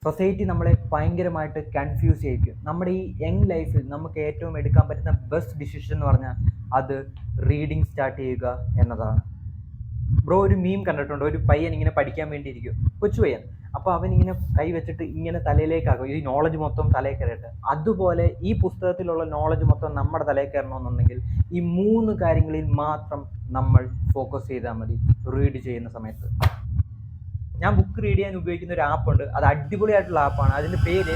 Society നമ്മളെ ഭയങ്കരമായിട്ട് confuse ചെയ്യിക്കും. നമ്മുടെ ഈ യങ് ലൈഫിൽ നമുക്ക് ഏറ്റവും എടുക്കാൻ പറ്റുന്ന ബെസ്റ്റ് ഡിസിഷൻ എന്ന് പറഞ്ഞാൽ അത് റീഡിങ് സ്റ്റാർട്ട് ചെയ്യുക എന്നതാണ്. ബ്രോ ഒരു മീം കണ്ടിട്ടുണ്ട്. ഒരു പയ്യൻ ഇങ്ങനെ പഠിക്കാൻ വേണ്ടി ഇരിക്കും, കൊച്ചു പയ്യൻ. അപ്പോൾ അവൻ ഇങ്ങനെ കൈ വെച്ചിട്ട് ഇങ്ങനെ തലയിലേക്കാകും, ഈ നോളജ് മൊത്തം തലയിൽ കയറിയിട്ട്. അതുപോലെ ഈ പുസ്തകത്തിലുള്ള നോളജ് മൊത്തം നമ്മുടെ തലയിൽ കയറണമെന്നുണ്ടെങ്കിൽ ഈ 3 കാര്യങ്ങളിൽ മാത്രം നമ്മൾ ഫോക്കസ് ചെയ്താൽ മതി റീഡ് ചെയ്യുന്ന സമയത്ത്. ഞാൻ ബുക്ക് റീഡ് ചെയ്യാൻ ഉപയോഗിക്കുന്ന ഒരു ആപ്പുണ്ട്. അത് അടിപൊളിയായിട്ടുള്ള ആപ്പാണ്. അതിൻ്റെ പേര്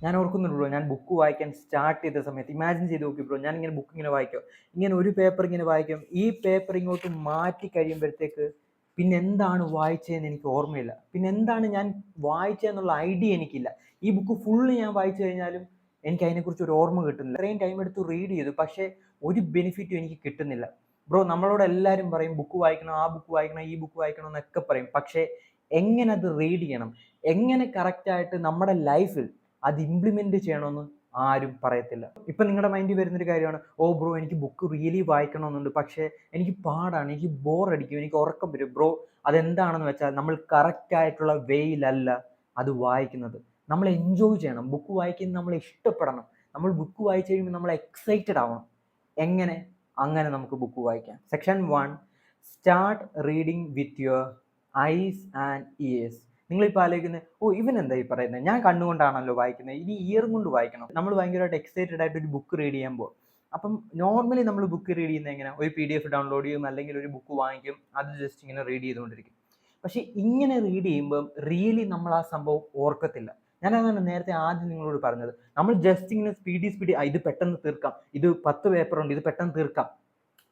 ഞാൻ ഓർക്കുന്നുണ്ട് ബ്രോ. ഞാൻ ബുക്ക് വായിക്കാൻ സ്റ്റാർട്ട് ചെയ്ത സമയത്ത് ഇമാജിൻ ചെയ്ത് നോക്കി ബ്രോ, ഞാൻ ഇങ്ങനെ ബുക്ക് ഇങ്ങനെ വായിക്കും, ഇങ്ങനെ ഒരു പേപ്പർ ഇങ്ങനെ വായിക്കും, ഈ പേപ്പർ ഇങ്ങോട്ട് മാറ്റി കഴിയുമ്പോഴത്തേക്ക് പിന്നെ എന്താണ് വായിച്ചതെന്ന് എനിക്ക് ഓർമ്മയില്ല, പിന്നെ എന്താണ് ഞാൻ വായിച്ചതെന്നുള്ള ഐഡിയ എനിക്കില്ല. ഈ ബുക്ക് ഫുള്ള് ഞാൻ വായിച്ചു കഴിഞ്ഞാലും എനിക്ക് അതിനെക്കുറിച്ച് ഒരു ഓർമ്മ കിട്ടുന്നില്ല. ഇത്രയും ടൈം എടുത്ത് റീഡ് ചെയ്തു, പക്ഷേ ഒരു ബെനിഫിറ്റും എനിക്ക് കിട്ടുന്നില്ല. ബ്രോ നമ്മളോട് എല്ലാവരും പറയും ബുക്ക് വായിക്കണം, ആ ബുക്ക് വായിക്കണം, ഈ ബുക്ക് വായിക്കണം എന്നൊക്കെ പറയും. പക്ഷേ എങ്ങനെ അത് റീഡ് ചെയ്യണം, എങ്ങനെ കറക്റ്റായിട്ട് നമ്മുടെ ലൈഫിൽ അത് ഇംപ്ലിമെന്റ് ചെയ്യണമെന്ന് ആരും പറയത്തില്ല. ഇപ്പം നിങ്ങളുടെ മൈൻഡിൽ വരുന്നൊരു കാര്യമാണ്, ഓ ബ്രോ എനിക്ക് ബുക്ക് റിയലി വായിക്കണമെന്നുണ്ട്, പക്ഷേ എനിക്ക് പാടാണ്, എനിക്ക് ബോറടിക്കും, എനിക്ക് ഉറക്കം വരും. ബ്രോ അതെന്താണെന്ന് വെച്ചാൽ നമ്മൾ കറക്റ്റായിട്ടുള്ള വേയിലല്ല അത് വായിക്കുന്നത്. നമ്മൾ എൻജോയ് ചെയ്യണം. ബുക്ക് വായിക്കുന്നത് നമ്മൾ ഇഷ്ടപ്പെടണം. നമ്മൾ ബുക്ക് വായിച്ചു കഴിയുമ്പോൾ നമ്മൾ എക്സൈറ്റഡ് ആവണം. എങ്ങനെ? അങ്ങനെ നമുക്ക് ബുക്ക് വായിക്കാം. Section 1, start reading with your eyes and years. നിങ്ങളിപ്പോൾ ആലോചിക്കുന്നത്, ഓ ഇവൻ എന്താ ഈ പറയുന്നത്, ഞാൻ കണ്ണുകൊണ്ടാണല്ലോ വായിക്കുന്നത്, ഇനി ഇയർ കൊണ്ട് വായിക്കണം. നമ്മൾ ഭയങ്കരമായിട്ട് എക്സൈറ്റഡ് ആയിട്ട് ഒരു ബുക്ക് റീഡ് ചെയ്യാൻ പോകും. അപ്പം നോർമലി നമ്മൾ ബുക്ക് റീഡ് ചെയ്യുന്നത് എങ്ങനെ, ഒരു PDF ഡൗൺലോഡ് ചെയ്യും, അല്ലെങ്കിൽ ഒരു ബുക്ക് വാങ്ങിക്കും, അത് ജസ്റ്റ് ഇങ്ങനെ റീഡ് ചെയ്തുകൊണ്ടിരിക്കും. പക്ഷെ ഇങ്ങനെ റീഡ് ചെയ്യുമ്പോൾ റിയലി നമ്മൾ ആ സംഭവം ഓർക്കത്തില്ല. ഞാനതാണ് നേരത്തെ ആദ്യം നിങ്ങളോട് പറഞ്ഞത്. നമ്മൾ ജസ്റ്റ് ഇങ്ങനെ സ്പീഡി ഇത് പെട്ടെന്ന് തീർക്കാം, ഇത് 10 പേപ്പറുണ്ട്, ഇത് പെട്ടെന്ന് തീർക്കാം,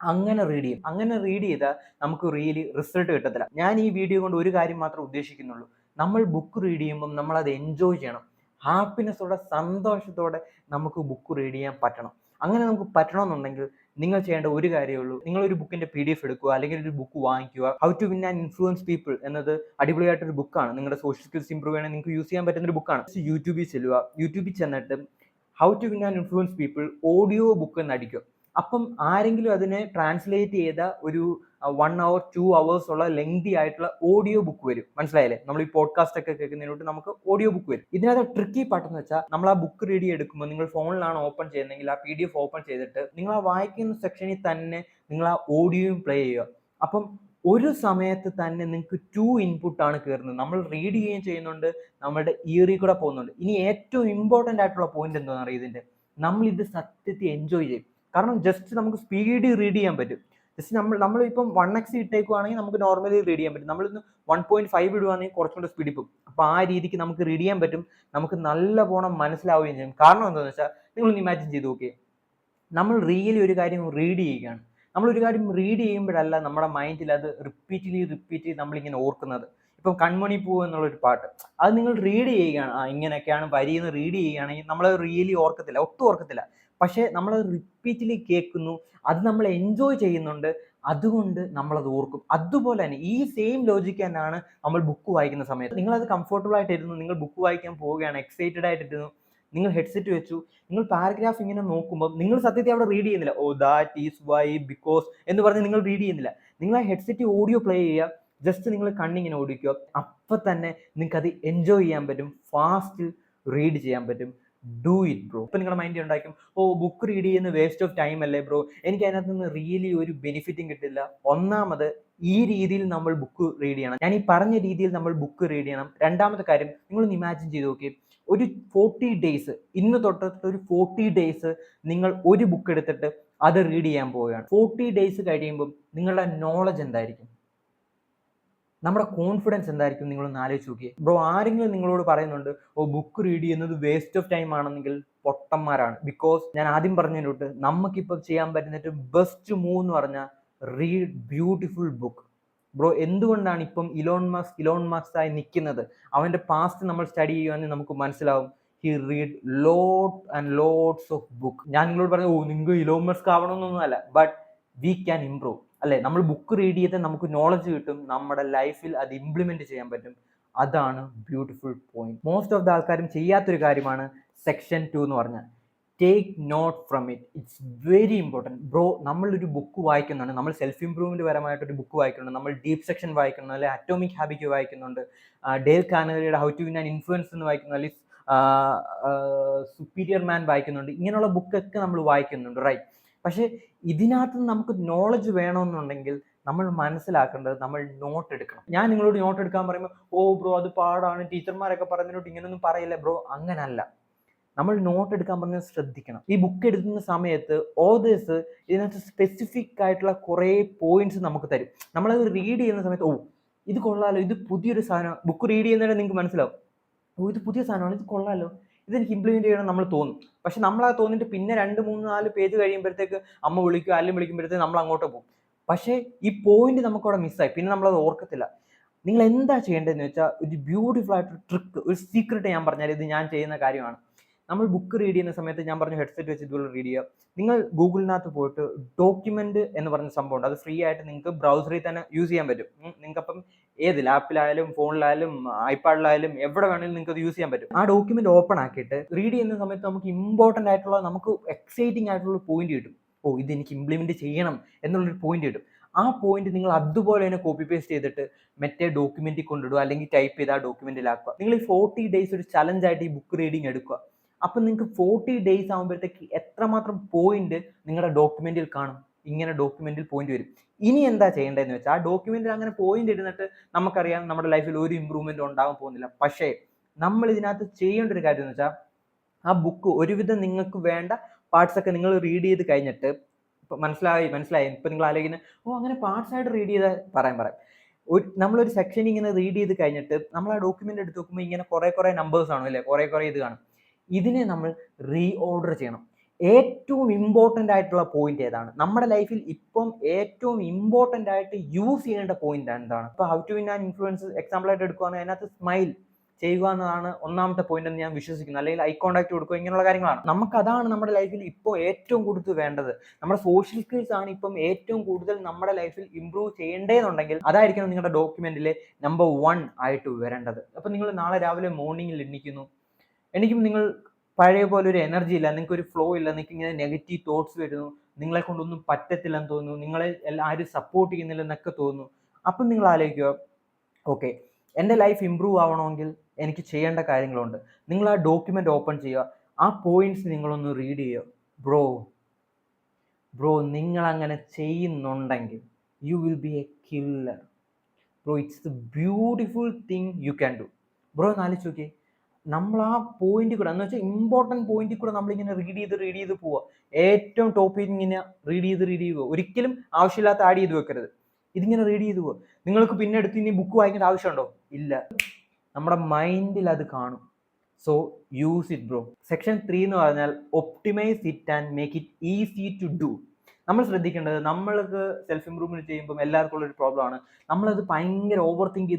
അങ്ങനെ റീഡ് ചെയ്യും. അങ്ങനെ റീഡ് ചെയ്താൽ നമുക്ക് റിയലി റിസൾട്ട് കിട്ടത്തില്ല. ഞാൻ ഈ വീഡിയോ കൊണ്ട് ഒരു കാര്യം മാത്രം ഉദ്ദേശിക്കുന്നുള്ളൂ, നമ്മൾ ബുക്ക് റീഡ് ചെയ്യുമ്പം നമ്മൾ അത് എൻജോയ് ചെയ്യണം. ഹാപ്പിനെസ്സോടെ, സന്തോഷത്തോടെ നമുക്ക് ബുക്ക് റീഡ് ചെയ്യാൻ പറ്റണം. അങ്ങനെ നമുക്ക് പറ്റണമെന്നുണ്ടെങ്കിൽ നിങ്ങൾ ചെയ്യേണ്ട ഒരു കാര്യമേ ഉള്ളൂ, നിങ്ങളൊരു ബുക്കിന്റെ PDF എടുക്കുക, അല്ലെങ്കിൽ ഒരു ബുക്ക് വാങ്ങിക്കുക. How to win and influence people എന്നത് അടിപൊളിയായിട്ടൊരു ബുക്കാണ്. നിങ്ങളുടെ സോഷ്യൽ സ്കിൽസ് ഇംപ്രൂവ് ചെയ്യണമെങ്കിൽ നിങ്ങൾക്ക് യൂസ് ചെയ്യാൻ പറ്റുന്ന ഒരു ബുക്കാണ്. യൂട്യൂബിൽ ചെല്ലുക, യൂട്യൂബിൽ ചെന്നിട്ട് how to win and influence people audio book എന്ന് അടിക്കുക. അപ്പം ആരെങ്കിലും അതിനെ ട്രാൻസ്ലേറ്റ് ചെയ്ത ഒരു 1 hour 2 hours ഉള്ള ലെങ്തി ആയിട്ടുള്ള ഓഡിയോ ബുക്ക് വരും. മനസ്സിലായില്ലേ? നമ്മൾ ഈ പോഡ്കാസ്റ്റ് ഒക്കെ കേൾക്കുന്നതിനോട്ട് നമുക്ക് ഓഡിയോ ബുക്ക് വരും. ഇതിനകത്ത് ട്രിക്കി പാട്ടെന്ന് വെച്ചാൽ, നമ്മൾ ആ ബുക്ക് റീഡ് എടുക്കുമ്പോൾ നിങ്ങൾ ഫോണിലാണ് ഓപ്പൺ ചെയ്യുന്നതെങ്കിൽ ആ PDF ഓപ്പൺ ചെയ്തിട്ട് നിങ്ങൾ ആ വായിക്കുന്ന സെക്ഷനിൽ തന്നെ നിങ്ങൾ ആ ഓഡിയോയും പ്ലേ ചെയ്യുക. അപ്പം ഒരു സമയത്ത് തന്നെ നിങ്ങൾക്ക് 2 ഇൻപുട്ടാണ് കയറുന്നത്. നമ്മൾ റീഡ് ചെയ്യുകയും ചെയ്യുന്നുണ്ട്, നമ്മുടെ ഇയറിൽ കൂടെ പോകുന്നുണ്ട്. ഇനി ഏറ്റവും ഇമ്പോർട്ടൻ്റ് ആയിട്ടുള്ള പോയിന്റ് എന്താണെന്ന് അറിയാം ഇതിൻ്റെ, നമ്മൾ ഇത് സത്യത്തിൽ എൻജോയ് ചെയ്യും. കാരണം ജസ്റ്റ് നമുക്ക് സ്പീഡ് റീഡ് ചെയ്യാൻ പറ്റും. ജസ്റ്റ് നമ്മളിപ്പം 1x ഇട്ടേക്കുവാണെങ്കിൽ നമുക്ക് നോർമലി റീഡ് ചെയ്യാൻ പറ്റും. നമ്മളിന്ന് 1.5 ഇടുവാണെങ്കിൽ കുറച്ചുകൂടെ സ്പീഡിൽ പോകും. അപ്പോൾ ആ രീതിക്ക് നമുക്ക് റീഡ് ചെയ്യാൻ പറ്റും, നമുക്ക് നല്ല പോണം മനസ്സിലാവുകയും ചെയ്യും. കാരണം എന്താണെന്ന് വെച്ചാൽ, നിങ്ങളൊന്ന് ഇമാജിൻ ചെയ്ത് നോക്കിയേ, നമ്മൾ റിയലി ഒരു കാര്യം റീഡ് ചെയ്യുകയാണ്. നമ്മളൊരു കാര്യം റീഡ് ചെയ്യുമ്പോഴല്ല നമ്മുടെ മൈൻഡിൽ അത് റിപ്പീറ്റ് നമ്മളിങ്ങനെ ഓർക്കുന്നത്. ഇപ്പം കൺമണി പൂ എന്നുള്ളൊരു പാട്ട്, അത് നിങ്ങൾ റീഡ് ചെയ്യുകയാണ്, ഇങ്ങനെയൊക്കെയാണ് വരിയെന്ന് റീഡ് ചെയ്യുകയാണെങ്കിൽ നമ്മൾ റിയലി ഓർക്കത്തില്ല, ഒട്ടും ഓർക്കത്തില്ല. പക്ഷേ നമ്മൾ റിപ്പീറ്റ്ലി കേൾക്കുന്നു, അത് നമ്മൾ എൻജോയ് ചെയ്യുന്നുണ്ട്, അതുകൊണ്ട് നമ്മളത് ഓർക്കും. അതുപോലെ തന്നെ ഈ സെയിം ലോജിക്ക് തന്നെയാണ് നമ്മൾ ബുക്ക് വായിക്കുന്ന സമയത്ത്. നിങ്ങളത് കംഫർട്ടബിൾ ആയിട്ടിരുന്നു, നിങ്ങൾ ബുക്ക് വായിക്കാൻ പോവുകയാണ്, എക്സൈറ്റഡ് ആയിട്ടിരുന്നു, നിങ്ങൾ ഹെഡ്സെറ്റ് വെച്ചു, നിങ്ങൾ പാരഗ്രാഫ് ഇങ്ങനെ നോക്കുമ്പോൾ നിങ്ങൾ സത്യത്തിൽ അവിടെ റീഡ് ചെയ്യുന്നില്ല. Oh that is why because എന്ന് പറഞ്ഞ് നിങ്ങൾ റീഡ് ചെയ്യുന്നില്ല. നിങ്ങൾ ആ ഹെഡ്സെറ്റ് ഓഡിയോ പ്ലേ ചെയ്യുക, ജസ്റ്റ് നിങ്ങൾ കണ്ണിങ്ങനെ ഓടിക്കുക, അപ്പം തന്നെ നിങ്ങൾക്ക് അത് എൻജോയ് ചെയ്യാൻ പറ്റും, ഫാസ്റ്റ് റീഡ് ചെയ്യാൻ പറ്റും. Do it bro. ഇപ്പം നിങ്ങളുടെ മൈൻഡ് ഉണ്ടാക്കും, ഓ ബുക്ക് റീഡ് ചെയ്യുന്ന വേസ്റ്റ് ഓഫ് ടൈം അല്ലേ ബ്രോ, എനിക്ക് അതിനകത്ത് നിന്ന് റിയലി ഒരു ബെനിഫിറ്റും കിട്ടില്ല. ഒന്നാമത് ഈ രീതിയിൽ നമ്മൾ ബുക്ക് റീഡ് ചെയ്യണം, ഞാൻ ഈ പറഞ്ഞ രീതിയിൽ നമ്മൾ ബുക്ക് റീഡ് ചെയ്യണം. രണ്ടാമത്തെ കാര്യം, നിങ്ങളൊന്ന് ഇമാജിൻ ചെയ്ത് നോക്കി, ഒരു 40 ഡേയ്സ്, ഇന്ന് തൊട്ടിട്ട് ഒരു 40 ഡേയ്സ് നിങ്ങൾ ഒരു ബുക്ക് എടുത്തിട്ട് അത് റീഡ് ചെയ്യാൻ പോവുകയാണ്. 40 ഡേയ്സ് കഴിയുമ്പം നിങ്ങളുടെ നോളജ് എന്തായിരിക്കും, നമ്മുടെ കോൺഫിഡൻസ് എന്തായിരിക്കും, നിങ്ങളൊന്ന് ആലോചിച്ച് നോക്കിയേ ബ്രോ. ആരെങ്കിലും നിങ്ങളോട് പറയുന്നുണ്ട്, ഓ ബുക്ക് റീഡ് ചെയ്യുന്നത് വേസ്റ്റ് ഓഫ് ടൈം ആണെന്നെങ്കിൽ പൊട്ടന്മാരാണ്. ബിക്കോസ് ഞാൻ ആദ്യം പറഞ്ഞതിലോട്ട് നമുക്കിപ്പോൾ ചെയ്യാൻ പറ്റുന്ന ബെസ്റ്റ് മൂവ് എന്ന് പറഞ്ഞാൽ റീഡ് ബ്യൂട്ടിഫുൾ ബുക്ക്. ബ്രോ എന്തുകൊണ്ടാണ് ഇപ്പം ഇലോൺ മസ്ക് ആയി നിൽക്കുന്നത്, അവൻ്റെ പാസ്റ്റ് നമ്മൾ സ്റ്റഡി ചെയ്യുകയാണെങ്കിൽ നമുക്ക് മനസ്സിലാവും, he read lots of book. ഞാൻ നിങ്ങളോട് പറഞ്ഞു, ഓ നിങ്ങൾ ഇലോൺ മസ്ക് ആവണമെന്നൊന്നും അല്ല, ബട്ട് വി ക്യാൻ ഇംപ്രൂവ് അല്ലേ. നമ്മൾ ബുക്ക് റീഡ് ചെയ്ത് നമുക്ക് നോളജ് കിട്ടും, നമ്മുടെ ലൈഫിൽ അത് ഇംപ്ലിമെന്റ് ചെയ്യാൻ പറ്റും. അതാണ് beautiful point. Most of the ആൾക്കാരും ചെയ്യാത്തൊരു കാര്യമാണ് സെക്ഷൻ 2 എന്ന് പറഞ്ഞാൽ, take note from it. It's very important bro. നമ്മളൊരു ബുക്ക് വായിക്കുന്നുണ്ട്, നമ്മൾ സെൽഫ് ഇംപ്രൂവ്മെൻറ്റ് പരമായിട്ടൊരു ബുക്ക് വായിക്കുന്നുണ്ട്, നമ്മൾ ഡീപ് സെക്ഷൻ വായിക്കുന്നുണ്ട്, അല്ലെങ്കിൽ അറ്റോമിക് ഹാബിറ്റ് വായിക്കുന്നുണ്ട്, ഡേൽ കാർനെഗിയുടെ how to win an influence എന്ന് വായിക്കുന്നു, അല്ലെങ്കിൽ സുപ്പീരിയർ മാൻ വായിക്കുന്നുണ്ട്. ഇങ്ങനെയുള്ള ബുക്കൊക്കെ നമ്മൾ വായിക്കുന്നുണ്ട്, റൈറ്റ്? പക്ഷേ ഇതിനകത്ത് നമുക്ക് നോളജ് വേണമെന്നുണ്ടെങ്കിൽ നമ്മൾ മനസ്സിലാക്കേണ്ടത് നമ്മൾ നോട്ട് എടുക്കണം. ഞാൻ നിങ്ങളോട് നോട്ട് എടുക്കാൻ പറയുമ്പോൾ ഓ ബ്രോ അത് പാടാണ്, ടീച്ചർമാരൊക്കെ പറയുന്നതിനോട്ട് ഇങ്ങനെയൊന്നും പറയില്ല ബ്രോ. അങ്ങനല്ല. നമ്മൾ നോട്ട് എടുക്കാൻ പറഞ്ഞാൽ ശ്രദ്ധിക്കണം. ഈ ബുക്ക് എടുക്കുന്ന സമയത്ത് ഓതേഴ്സ് ഇതിനകത്ത് സ്പെസിഫിക് ആയിട്ടുള്ള കുറേ പോയിന്റ്സ് നമുക്ക് തരും. നമ്മളത് റീഡ് ചെയ്യുന്ന സമയത്ത് ഓ ഇത് കൊള്ളാലോ, ഇത് പുതിയൊരു സാധനം. ബുക്ക് റീഡ് ചെയ്യുന്നതിന് നിങ്ങൾക്ക് മനസ്സിലാവും, ഓ ഇത് പുതിയ സാധനമാണ്, ഇത് കൊള്ളാലോ, ഇതെനിക്ക് ഇംപ്ലിമെന്റ് ചെയ്യണം നമ്മൾ തോന്നും. പക്ഷെ നമ്മൾ അത് തോന്നിയിട്ട് പിന്നെ 2, 3, 4 പേജ് കഴിയുമ്പോഴത്തേക്ക് അമ്മ വിളിക്കുക, അല്ലെങ്കിൽ വിളിക്കുമ്പോഴത്തേക്ക് നമ്മൾ അങ്ങോട്ട് പോകും. പക്ഷേ ഈ പോയിന്റ് നമുക്കവിടെ മിസ്സായി, പിന്നെ നമ്മളത് ഓർക്കത്തില്ല. നിങ്ങൾ എന്താ ചെയ്യേണ്ടതെന്ന് വെച്ചാൽ ഒരു ബ്യൂട്ടിഫുൾ ആയിട്ടൊരു ട്രിക്ക്, ഒരു സീക്രട്ട് ഞാൻ പറഞ്ഞാൽ, ഇത് ഞാൻ ചെയ്യുന്ന കാര്യമാണ്. നമ്മൾ ബുക്ക് റീഡ് ചെയ്യുന്ന സമയത്ത് ഞാൻ പറഞ്ഞു ഹെഡ്സെറ്റ് വെച്ച് ഇതുപോലെ റീഡ് ചെയ്യുക. നിങ്ങൾ ഗൂഗിളിനകത്ത് പോയിട്ട് ഡോക്യുമെന്റ് എന്ന് പറഞ്ഞ സംഭവം ഉണ്ട്, അത് ഫ്രീ ആയിട്ട് നിങ്ങൾക്ക് ബ്രൗസറിൽ തന്നെ യൂസ് ചെയ്യാൻ പറ്റും. നിങ്ങൾക്ക് അപ്പം ഏത് ലാപ്പിലായാലും ഫോണിലായാലും ഐപാഡിലായാലും എവിടെ വേണമെങ്കിലും നിങ്ങൾക്ക് അത് യൂസ് ചെയ്യാൻ പറ്റും. ആ ഡോക്യുമെന്റ് ഓപ്പൺ ആക്കിയിട്ട് റീഡ് ചെയ്യുന്ന സമയത്ത് നമുക്ക് ഇമ്പോർട്ടൻ്റ് ആയിട്ടുള്ള, നമുക്ക് എക്സൈറ്റിംഗ് ആയിട്ടുള്ള പോയിന്റ് കിട്ടും. ഓ ഇത് എനിക്ക് ഇംപ്ലിമെന്റ് ചെയ്യണം എന്നുള്ളൊരു പോയിന്റ് കിട്ടും. ആ പോയിന്റ് നിങ്ങൾ അതുപോലെ തന്നെ കോപ്പി പേസ്റ്റ് ചെയ്തിട്ട് മറ്റേ ഡോക്യുമെന്റിൽ കൊണ്ടിടുക, അല്ലെങ്കിൽ ടൈപ്പ് ചെയ്ത് ആ ഡോക്യുമെന്റിലാക്കുക. നിങ്ങൾ ഈ 40 ഡേയ്സ് ഒരു ചലഞ്ച് ആയിട്ട് ഈ ബുക്ക് റീഡിങ് എടുക്കുക. അപ്പം നിങ്ങൾക്ക് 40 ഡേയ്സ് ആകുമ്പോഴത്തേക്ക് എത്രമാത്രം പോയിന്റ് നിങ്ങളുടെ ഡോക്യുമെന്റിൽ കാണും. ഇങ്ങനെ ഡോക്യുമെന്റിൽ പോയിന്റ് വരും. ഇനി എന്താ ചെയ്യേണ്ടതെന്ന് വെച്ചാൽ, ആ ഡോക്യുമെന്റിൽ അങ്ങനെ പോയിന്റ് ഇരുന്നിട്ട് നമുക്കറിയാം നമ്മുടെ ലൈഫിൽ ഒരു ഇമ്പ്രൂവ്മെന്റ് ഉണ്ടാകാൻ പോകുന്നില്ല. പക്ഷേ നമ്മൾ ഇതിനകത്ത് ചെയ്യേണ്ട ഒരു കാര്യം എന്ന് വെച്ചാൽ, ആ ബുക്ക് ഒരുവിധം നിങ്ങൾക്ക് വേണ്ട പാർട്സ് ഒക്കെ നിങ്ങൾ റീഡ് ചെയ്ത് കഴിഞ്ഞിട്ട്, ഇപ്പൊ മനസ്സിലായി ഇപ്പൊ നിങ്ങൾ ആലോചിക്കുന്നത് ഓ അങ്ങനെ പാർട്സ് ആയിട്ട് റീഡ് ചെയ്താൽ പറയാം. നമ്മളൊരു സെക്ഷൻ ഇങ്ങനെ റീഡ് ചെയ്ത് കഴിഞ്ഞിട്ട് നമ്മൾ ആ ഡോക്യുമെന്റ് എടുത്ത് നോക്കുമ്പോൾ ഇങ്ങനെ കുറെ നമ്പേഴ്സ് കാണും അല്ലേ, കുറെ ഇത് കാണും. ഇതിനെ നമ്മൾ റീ ഓർഡർ ചെയ്യണം. ഏറ്റവും ഇമ്പോർട്ടൻ്റ് ആയിട്ടുള്ള പോയിന്റ് ഏതാണ്, നമ്മുടെ ലൈഫിൽ ഇപ്പം ഏറ്റവും ഇമ്പോർട്ടൻ്റ് ആയിട്ട് യൂസ് ചെയ്യേണ്ട പോയിന്റ് എന്താണ്? ഇപ്പൊ how to win an influence example ആയിട്ട് എടുക്കുകയാണെങ്കിൽ അതിനകത്ത് സ്മൈൽ ചെയ്യുക എന്നതാണ് ഒന്നാമത്തെ പോയിന്റ് എന്ന് ഞാൻ വിശ്വസിക്കുന്നു. അല്ലെങ്കിൽ ഐ കോണ്ടാക്ട് കൊടുക്കുക, ഇങ്ങനെയുള്ള കാര്യങ്ങളാണ്. നമുക്ക് അതാണ് നമ്മുടെ ലൈഫിൽ ഇപ്പോൾ ഏറ്റവും കൂടുതൽ വേണ്ടത്. നമ്മുടെ സോഷ്യൽ സ്കിൽസ് ആണ് ഇപ്പം ഏറ്റവും കൂടുതൽ നമ്മുടെ ലൈഫിൽ ഇംപ്രൂവ് ചെയ്യേണ്ടതെന്നുണ്ടെങ്കിൽ അതായിരിക്കണം നിങ്ങളുടെ ഡോക്യുമെന്റിലെ നമ്പർ 1 ആയിട്ട് വരേണ്ടത്. അപ്പൊ നിങ്ങൾ നാളെ രാവിലെ മോർണിംഗിൽ എണീക്കുമ്പോൾ നിങ്ങൾ പഴയ പോലെ ഒരു എനർജി ഇല്ല, നിങ്ങൾക്ക് ഒരു ഫ്ലോ ഇല്ല, നിങ്ങൾക്ക് ഇങ്ങനെ നെഗറ്റീവ് തോട്ട്സ് വരുന്നു, നിങ്ങളെ കൊണ്ടൊന്നും പറ്റത്തില്ലെന്ന് തോന്നുന്നു, നിങ്ങളെ ആരും സപ്പോർട്ട് ചെയ്യുന്നില്ലെന്നൊക്കെ തോന്നുന്നു. അപ്പം നിങ്ങൾ ആലോചിക്കുക, ഓക്കെ എൻ്റെ ലൈഫ് ഇമ്പ്രൂവ് ആവണമെങ്കിൽ എനിക്ക് ചെയ്യേണ്ട കാര്യങ്ങളുണ്ട്. നിങ്ങൾ ആ ഡോക്യുമെന്റ് ഓപ്പൺ ചെയ്യുക, ആ പോയിന്റ്സ് നിങ്ങളൊന്ന് റീഡ് ചെയ്യുക. ബ്രോ നിങ്ങൾ അങ്ങനെ ചെയ്യുന്നുണ്ടെങ്കിൽ you will be A killer bro. It's the beautiful thing you can do bro. ആലോചിച്ച് നോക്കിയേ, നമ്മൾ ആ പോയിന്റ് കൂടെ എന്ന് വെച്ചാൽ ഇമ്പോർട്ടൻറ്റ് പോയിന്റിൽ കൂടെ നമ്മളിങ്ങനെ റീഡ് ചെയ്ത് പോവുക. ഏറ്റവും ടോപ്പിൽ ഇങ്ങനെ റീഡ് ചെയ്ത് പോവുക. ഒരിക്കലും ആവശ്യമില്ലാത്ത ആഡ് ചെയ്ത് വെക്കരുത്. ഇതിങ്ങനെ റീഡ് ചെയ്ത് പോവുക. നിങ്ങൾക്ക് പിന്നെ എടുത്ത് ഇനി ബുക്ക് വായിക്കേണ്ട ആവശ്യമുണ്ടോ? ഇല്ല. നമ്മുടെ മൈൻഡിൽ അത് കാണും. So use it bro. Section 3 എന്ന് പറഞ്ഞാൽ optimise it and make it easy to do. നമ്മൾ ശ്രദ്ധിക്കേണ്ടത്, നമ്മൾക്ക് സെൽഫ് ഇംപ്രൂവ്മെന്റ് ചെയ്യുമ്പോൾ എല്ലാവർക്കും ഉള്ളൊരു പ്രോബ്ലം ആണ്, നമ്മളത് ഭയങ്കര ഓവർ തിങ്ക്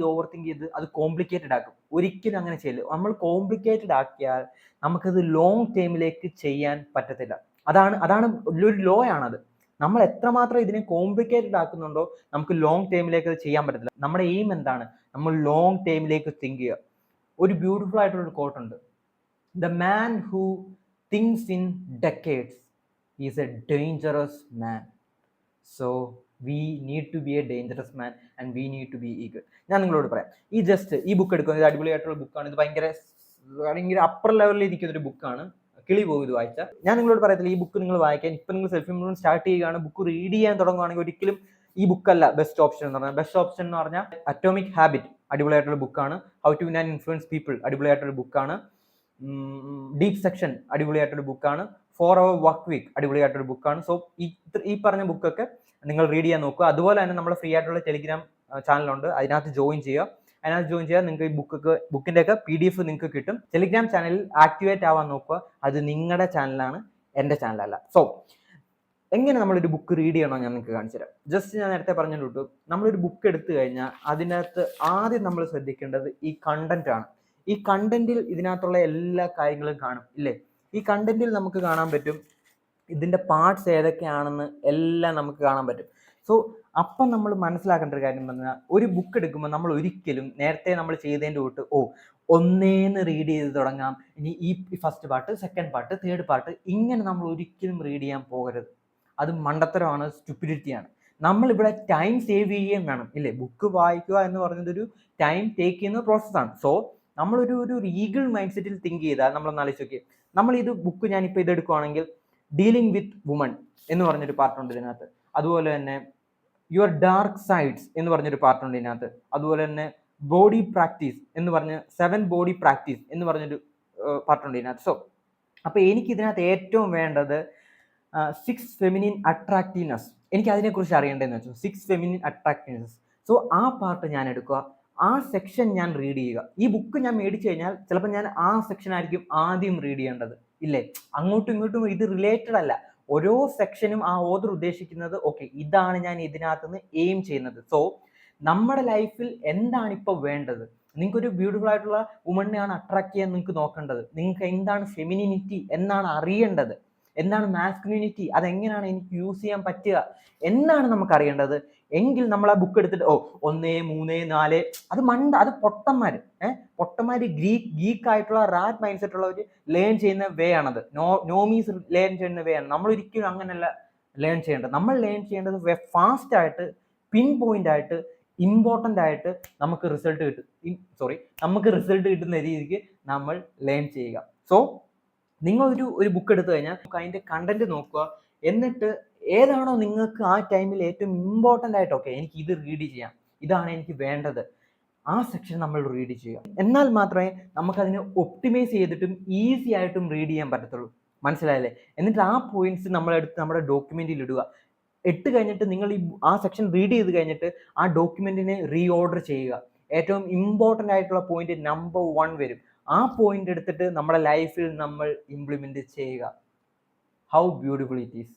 ചെയ്ത് അത് കോംപ്ലിക്കേറ്റഡ് ആക്കും. ഒരിക്കലും അങ്ങനെ ചെയ്യില്ല. നമ്മൾ കോംപ്ലിക്കേറ്റഡ് ആക്കിയാൽ നമുക്കത് ലോങ് ടൈമിലേക്ക് ചെയ്യാൻ പറ്റത്തില്ല. അതാണ് ഒരു ലോ ആണത്. നമ്മൾ എത്രമാത്രം ഇതിനെ കോംപ്ലിക്കേറ്റഡ് ആക്കുന്നുണ്ടോ നമുക്ക് ലോങ് ടൈമിലേക്ക് അത് ചെയ്യാൻ പറ്റത്തില്ല. നമ്മുടെ എയിം എന്താണ്? നമ്മൾ ലോങ് ടൈമിലേക്ക് തിങ്ക് ചെയ്യുക. ഒരു ബ്യൂട്ടിഫുൾ ആയിട്ടുള്ളൊരു കോട്ട് ഉണ്ട്, the man who thinks in decades is a dangerous man. So we need to be a dangerous man and we need to be eager. ഞാൻ നിങ്ങളോട് പറയാം, ഈ ബുക്ക് എടുക്കുന്നത് ഇത് അടിപൊളിയായിട്ടുള്ള ബുക്കാണ്. ഇത് ഭയങ്കര അപ്പർ ലെവലിൽ ഇരിക്കുന്ന ഒരു ബുക്കാണ്. കിളി പോകും ഇത് വായിച്ചാൽ. ഞാൻ നിങ്ങളോട് പറയത്തില്ല ഈ ബുക്ക് നിങ്ങൾ വായിക്കാൻ. ഇപ്പം നിങ്ങൾ സെൽഫ് ഇംപ്രൂവ്മെന്റ് സ്റ്റാർട്ട് ചെയ്യുകയാണ്, ബുക്ക് റീഡ് ചെയ്യാൻ തുടങ്ങുകയാണെങ്കിൽ ഒരിക്കലും ഈ ബുക്കല്ല ബെസ്റ്റ് ഓപ്ഷൻ എന്ന് പറഞ്ഞാൽ. ബെസ്റ്റ് ഓപ്ഷൻ എന്ന് പറഞ്ഞാൽ അറ്റോമിക് ഹാബിറ്റ് അടിപൊളിയായിട്ടുള്ള ബുക്കാണ്. How to win and influence people അടിപൊളിയായിട്ടുള്ള ബുക്കാണ്. ഡീപ് സെക്ഷൻ അടിപൊളിയായിട്ടൊരു ബുക്കാണ്. 4 Hour Work Week അടിപൊളിയായിട്ടൊരു ബുക്കാണ്. സോ ഈ പറഞ്ഞ ബുക്കൊക്കെ നിങ്ങൾ റീഡ് ചെയ്യാൻ നോക്കുക. അതുപോലെ തന്നെ നമ്മൾ ഫ്രീ ആയിട്ടുള്ള ടെലിഗ്രാം ചാനലുണ്ട്, അതിനകത്ത് ജോയിൻ ചെയ്യുക. നിങ്ങൾക്ക് ഈ ബുക്കിന്റെ ഒക്കെ PDF നിങ്ങൾക്ക് കിട്ടും. ടെലിഗ്രാം ചാനലിൽ ആക്ടിവേറ്റ് ആവാൻ നോക്കുക. അത് നിങ്ങളുടെ ചാനലാണ്, എൻ്റെ ചാനലല്ല. സോ എങ്ങനെ നമ്മളൊരു ബുക്ക് റീഡ് ചെയ്യണോ ഞാൻ നിങ്ങൾക്ക് കാണിച്ചു തരാം. ജസ്റ്റ് ഞാൻ നേരത്തെ പറഞ്ഞിട്ടു, നമ്മളൊരു ബുക്ക് എടുത്തു കഴിഞ്ഞാൽ അതിനകത്ത് ആദ്യം നമ്മൾ ശ്രദ്ധിക്കേണ്ടത് ഈ കണ്ടന്റ് ആണ്. ഈ കണ്ടന്റിൽ ഇതിനകത്തുള്ള എല്ലാ കാര്യങ്ങളും കാണും ഇല്ലേ? ഈ കണ്ടന്റിൽ നമുക്ക് കാണാൻ പറ്റും ഇതിന്റെ പാർട്സ് ഏതൊക്കെയാണെന്ന് എല്ലാം നമുക്ക് കാണാൻ പറ്റും. സോ അപ്പം നമ്മൾ മനസ്സിലാക്കേണ്ട ഒരു കാര്യം പറഞ്ഞാൽ, ഒരു ബുക്ക് എടുക്കുമ്പോൾ നമ്മൾ ഒരിക്കലും നേരത്തെ നമ്മൾ ചെയ്തതിൻ്റെ തൊട്ട് ഒന്നേന്ന് റീഡ് ചെയ്ത് തുടങ്ങാം, ഇനി ഈ first part, second part, third part, ഇങ്ങനെ നമ്മൾ ഒരിക്കലും റീഡ് ചെയ്യാൻ പോകരുത്. അത് മണ്ടത്തരമാണ്, സ്റ്റുപ്പിഡിറ്റിയാണ്. നമ്മളിവിടെ ടൈം സേവ് ചെയ്യുകയും വേണം, ഇല്ലേ? ബുക്ക് വായിക്കുക എന്ന് പറയുന്നതൊരു ടൈം ടേക്ക് ചെയ്യുന്ന പ്രോസസ്സാണ്. സോ നമ്മളൊരു ഈഗിൾ മൈൻഡ് സെറ്റിൽ തിങ്ക് ചെയ്താൽ, നമ്മളൊന്ന് ആലോചിച്ച് നോക്കി, നമ്മൾ ഇത് ബുക്ക് ഞാനിപ്പോൾ ഇതെടുക്കുകയാണെങ്കിൽ ഡീലിംഗ് വിത്ത് വുമൺ എന്ന് പറഞ്ഞൊരു പാർട്ടുണ്ട് ഇതിനകത്ത്. അതുപോലെ തന്നെ യുവർ ഡാർക്ക് സൈഡ്സ് എന്ന് പറഞ്ഞൊരു പാർട്ടുണ്ട് ഇതിനകത്ത്. അതുപോലെ തന്നെ ബോഡി പ്രാക്ടീസ് എന്ന് പറഞ്ഞ് 7 ബോഡി പ്രാക്ടീസ് എന്ന് പറഞ്ഞൊരു പാർട്ടുണ്ട് ഇതിനകത്ത്. സോ അപ്പോൾ എനിക്ക് ഇതിനകത്ത് ഏറ്റവും വേണ്ടത് 6 ഫെമിനിൻ അട്രാക്റ്റീവ്നെസ്. എനിക്ക് അതിനെക്കുറിച്ച് അറിയേണ്ടതെന്ന് വെച്ചാൽ 6 ഫെമിനിൻ അട്രാക്റ്റീവ്നെസ്. സോ ആ പാർട്ട് ഞാൻ എടുക്കുക, ആ സെക്ഷൻ ഞാൻ റീഡ് ചെയ്യുക. ഈ ബുക്ക് ഞാൻ മേടിച്ചു കഴിഞ്ഞാൽ ചിലപ്പോൾ ഞാൻ ആ സെക്ഷൻ ആയിരിക്കും ആദ്യം റീഡ് ചെയ്യേണ്ടത്, ഇല്ലേ? അങ്ങോട്ടും ഇങ്ങോട്ടും ഇത് റിലേറ്റഡ് അല്ല. ഓരോ സെക്ഷനും ആ ഓതർ ഉദ്ദേശിക്കുന്നത് ഇതാണ് ഞാൻ ഇതിനകത്ത് നിന്ന് എയിം ചെയ്യുന്നത്. സോ നമ്മുടെ ലൈഫിൽ എന്താണ് ഇപ്പോൾ വേണ്ടത്? നിങ്ങൾക്കൊരു ബ്യൂട്ടിഫുൾ ആയിട്ടുള്ള വുമണിനെയാണ് അട്രാക്ട് ചെയ്യാൻ നിങ്ങൾക്ക് നോക്കേണ്ടത്. നിങ്ങൾക്ക് എന്താണ് ഫെമിനിനിറ്റി എന്നാണ് അറിയേണ്ടത്, എന്താണ് മാസ്കുലിനിറ്റി, അതെങ്ങനെയാണ് എനിക്ക് യൂസ് ചെയ്യാൻ പറ്റുക എന്നാണ് നമുക്ക് അറിയേണ്ടത്. എങ്കിൽ നമ്മൾ ആ ബുക്ക് എടുത്തിട്ട് 1, 3, 4 അത് പൊട്ടന്മാര് ഗീക്ക് ആയിട്ടുള്ള റാറ്റ് മൈൻഡ് സെറ്റ് ഉള്ളവർ ലേൺ ചെയ്യുന്ന വേ ആണത്. നോമീസ് ലേൺ ചെയ്യുന്ന വേ ആണ്. നമ്മൾ ഒരിക്കലും അങ്ങനെയല്ല ലേൺ ചെയ്യേണ്ടത്. നമ്മൾ ലേൺ ചെയ്യേണ്ടത് ഫാസ്റ്റ് ആയിട്ട്, പിൻ പോയിന്റ് ആയിട്ട്, ഇമ്പോർട്ടൻ്റ് ആയിട്ട് നമുക്ക് റിസൾട്ട് കിട്ടുന്ന രീതിക്ക് നമ്മൾ ലേൺ ചെയ്യുക. സോ നിങ്ങൾ ഒരു ബുക്ക് എടുത്തു കഴിഞ്ഞാൽ അതിൻ്റെ കണ്ടന്റ് നോക്കുക, എന്നിട്ട് ഏതാണോ നിങ്ങൾക്ക് ആ ടൈമിൽ ഏറ്റവും ഇമ്പോർട്ടൻ്റ് ആയിട്ട് എനിക്ക് ഇത് റീഡ് ചെയ്യാം, ഇതാണ് എനിക്ക് വേണ്ടത്, ആ സെക്ഷൻ നമ്മൾ റീഡ് ചെയ്യുക. എന്നാൽ മാത്രമേ നമുക്കതിനെ ഒപ്റ്റിമൈസ് ചെയ്തിട്ടും ഈസി ആയിട്ടും റീഡ് ചെയ്യാൻ പറ്റത്തുള്ളൂ. മനസ്സിലായല്ലേ? എന്നിട്ട് ആ പോയിന്റ്സ് നമ്മളെടുത്ത് നമ്മുടെ ഡോക്യുമെന്റിൽ ഇടുക. ഇട്ട് കഴിഞ്ഞിട്ട് നിങ്ങൾ ആ സെക്ഷൻ റീഡ് ചെയ്ത് കഴിഞ്ഞിട്ട് ആ ഡോക്യുമെന്റിനെ റീ ഓർഡർ ചെയ്യുക. ഏറ്റവും ഇമ്പോർട്ടൻ്റ് ആയിട്ടുള്ള പോയിന്റ് നമ്പർ 1 വരും. ആ പോയിന്റ് എടുത്തിട്ട് നമ്മുടെ ലൈഫിൽ നമ്മൾ ഇംപ്ലിമെന്റ് ചെയ്യുക. How beautiful it is!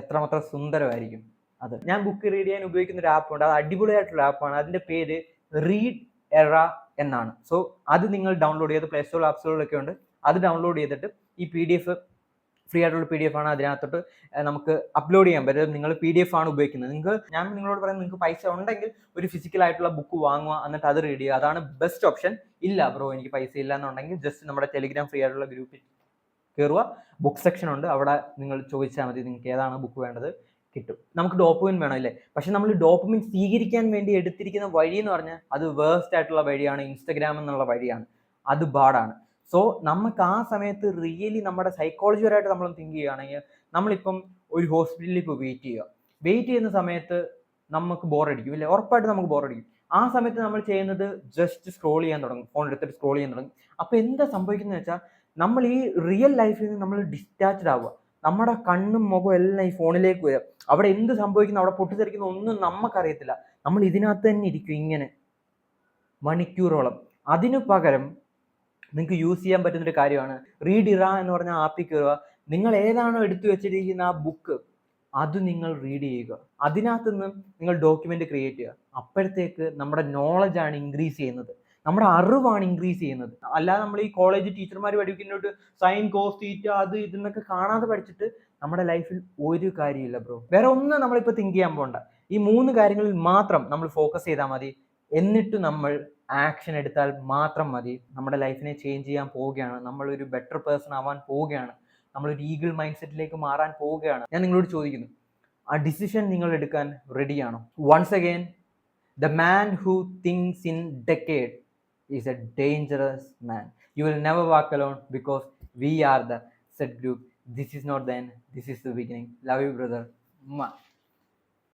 എത്രമാത്രം സുന്ദരമായിരിക്കും അത്. ഞാൻ ബുക്ക് റീഡ് ചെയ്യാൻ ഉപയോഗിക്കുന്ന ഒരു ആപ്പുണ്ട്, അത് അടിപൊളിയായിട്ടുള്ള ആപ്പാണ്. അതിൻ്റെ പേര് റീഡ് എറ എന്നാണ്. സോ അത് നിങ്ങൾ ഡൗൺലോഡ് ചെയ്ത് പ്ലേ സ്റ്റോർ ആപ്പ് സ്റ്റോറിലൊക്കെ ഉണ്ട്. അത് ഡൗൺലോഡ് ചെയ്തിട്ട് ഈ PDF ഫ്രീ ആയിട്ടുള്ള PDF ആണ്, അതിനകത്തോട്ട് നമുക്ക് അപ്ലോഡ് ചെയ്യാൻ പറ്റും. നിങ്ങൾ PDF ആണ് ഉപയോഗിക്കുന്നത്, ഞാൻ നിങ്ങളോട് പറയുന്നത്, നിങ്ങൾക്ക് പൈസ ഉണ്ടെങ്കിൽ ഒരു ഫിസിക്കൽ ആയിട്ടുള്ള ബുക്ക് വാങ്ങുക, എന്നിട്ട് അത് റീഡ് ചെയ്യുക. അതാണ് ബെസ്റ്റ് ഓപ്ഷൻ. ഇല്ല ബ്രോ എനിക്ക് പൈസ ഇല്ല എന്നുണ്ടെങ്കിൽ ജസ്റ്റ് നമ്മുടെ ടെലിഗ്രാം ഫ്രീ ആയിട്ടുള്ള ഗ്രൂപ്പിൽ കയറുക. ബുക്ക് സെക്ഷൻ ഉണ്ട്, അവിടെ നിങ്ങൾ ചോദിച്ചാൽ മതി നിങ്ങൾക്ക് ഏതാണ് ബുക്ക് വേണ്ടത്, കിട്ടും. നമുക്ക് ഡോപ്പമിൻ വേണം, ഇല്ലേ? പക്ഷെ നമ്മൾ ഡോപ്പമിൻ സ്വീകരിക്കാൻ വേണ്ടി എടുത്തിരിക്കുന്ന വഴി എന്ന് പറഞ്ഞാൽ അത് വേഴ്സ്റ്റ് ആയിട്ടുള്ള വഴിയാണ്, ഇൻസ്റ്റഗ്രാം എന്നുള്ള വഴിയാണ്. അത് ബാഡാണ്. സോ നമുക്ക് ആ സമയത്ത് റിയലി നമ്മുടെ സൈക്കോളജിപരമായിട്ട് നമ്മൾ തിങ്ക് ചെയ്യുകയാണെങ്കിൽ, നമ്മളിപ്പം ഒരു ഹോസ്പിറ്റലിൽ ഇപ്പോൾ വെയിറ്റ് ചെയ്യുന്ന സമയത്ത് നമുക്ക് ബോറടിക്കും, ഇല്ലേ? ഉറപ്പായിട്ട് നമുക്ക് ബോറടിക്കും. ആ സമയത്ത് നമ്മൾ ചെയ്യുന്നത് ജസ്റ്റ് സ്ക്രോൾ ചെയ്യാൻ തുടങ്ങും, ഫോൺ എടുത്തിട്ട് സ്ക്രോൾ ചെയ്യാൻ തുടങ്ങും. അപ്പോൾ എന്താ സംഭവിക്കുന്നത് വെച്ചാൽ, നമ്മൾ ഈ റിയൽ ലൈഫിൽ നിന്ന് നമ്മൾ ഡിസ്റ്റാച്ച്ഡ് ആവുക. നമ്മുടെ കണ്ണും മുഖവും എല്ലാം ഈ ഫോണിലേക്ക് വരിക. അവിടെ എന്ത് സംഭവിക്കുന്നു, അവിടെ പൊട്ടിത്തെറിക്കുന്ന ഒന്നും നമുക്കറിയത്തില്ല. നമ്മൾ ഇതിനകത്ത് തന്നെ ഇരിക്കും ഇങ്ങനെ മണിക്കൂറോളം. അതിനു പകരം നിങ്ങൾക്ക് യൂസ് ചെയ്യാൻ പറ്റുന്നൊരു കാര്യമാണ് റീഡ് ഇറ എന്ന് പറഞ്ഞ ആപ്പിൽ കയറുക. നിങ്ങൾ ഏതാണോ എടുത്തു വെച്ചിരിക്കുന്ന ആ ബുക്ക് അത് നിങ്ങൾ റീഡ് ചെയ്യുക. അതിനകത്ത് നിന്ന് നിങ്ങൾ ഡോക്യുമെന്റ് ക്രിയേറ്റ് ചെയ്യുക. അപ്പോഴത്തേക്ക് നമ്മുടെ നോളജാണ് ഇൻക്രീസ് ചെയ്യുന്നത്, നമ്മുടെ അറിവാണ് ഇൻക്രീസ് ചെയ്യുന്നത്. അല്ലാതെ നമ്മൾ ഈ കോളേജ് ടീച്ചർമാർ പഠിക്കുന്നോട്ട് സൈൻ കോസ് തീറ്റ അത് ഇതെന്നൊക്കെ കാണാതെ പഠിച്ചിട്ട് നമ്മുടെ ലൈഫിൽ ഒരു കാര്യമില്ല ബ്രോ. വേറെ ഒന്നും നമ്മളിപ്പോൾ തിങ്ക് ചെയ്യാൻ പോകണ്ട. ഈ 3 കാര്യങ്ങളിൽ മാത്രം നമ്മൾ ഫോക്കസ് ചെയ്താൽ മതി. എന്നിട്ട് നമ്മൾ ആക്ഷൻ എടുത്താൽ മാത്രം മതി. നമ്മുടെ ലൈഫിനെ ചേഞ്ച് ചെയ്യാൻ പോവുകയാണ്, നമ്മളൊരു ബെറ്റർ പേഴ്സൺ ആവാൻ പോവുകയാണ്, നമ്മളൊരു ഈഗിൾ മൈൻഡ് സെറ്റിലേക്ക് മാറാൻ പോവുകയാണ്. ഞാൻ നിങ്ങളോട് ചോദിക്കുന്നു, ആ ഡിസിഷൻ നിങ്ങൾ എടുക്കാൻ റെഡിയാണോ? Once again, the man who thinks in decade is a dangerous man. You will never walk alone because we are the set group. This is not the end, this is the beginning. Love you brother.